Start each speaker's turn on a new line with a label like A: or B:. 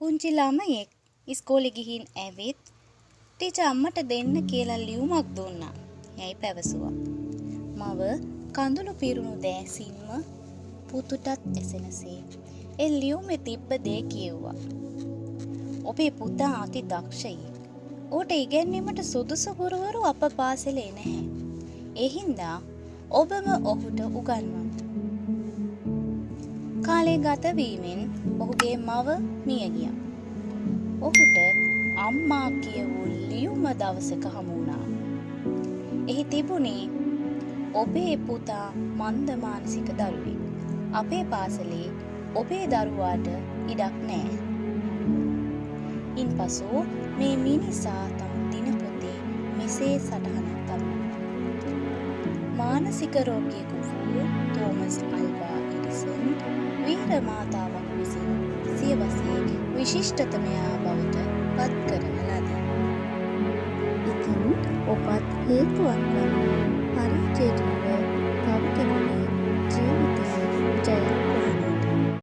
A: පුංචි ළමයෙක් ඉස්කෝලේ ගිහින් ඇවිත් ටීචර් අම්මට දෙන්න කියලා ලියුමක් දුන්නා. යයි පැවසුවා. මව කඳුළු පිරුණු දෑසින්ම පුතුටත් ඇසෙනසේ ඒ ලියුමේ තිබ්බ දේ කියෙව්වා. ඔබේ පුතා අති දක්ෂයෙක්. ඌට ඉගෙනීමට සුදුසු ගුරුවරු අප පාසලේ නැහැ. ඒ හින්දා ඔබම ඔහුට උගන්වන්න. කාලය ගත වීමෙන් ඔහුගේ මව මිය ගියා. ඔහුට අම්මා කියවූ ලියුම දවසක හමු වුණා. එහි තිබුණේ ඔබේ පුතා මන්ද මානසික දරුවෙක්. අපේ පාසලේ ඔබේ දරුවාට ඉඩක් නැහැ. ඉන්පසු මේ මිනිසා තම දිනපොතේ මෙසේ සටහනක් තබනවා. මානසික රෝගියෙකු වූ තෝමස් අල්වා එඩිසන් වීර මාතාවක් විසින් සියවසේ විශිෂ්ටතමයා බවට පත් කරන ලදී. ඉතින් ඔබත් හේතුවක් වන පරිචයට